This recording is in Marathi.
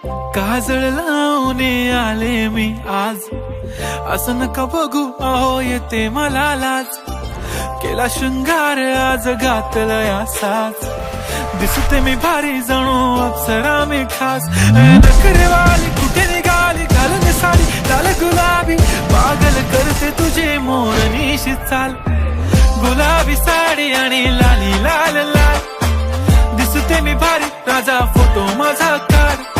काजळ लावून आले मी आज, असं नका बघू अहो येते मला लाज. केला शृंगार आज घातला साज, दिसते मी भारी जणू अप्सरा मी खास. नखरेवाली कुठे निघाली घालून साडी लाल गुलाबी, पागल करते तुझे मोरनीशी चाल. गुलाबी साडी आणि लाली लाल लाल, दिसते मी भारी राजा फोटो माझा काढ.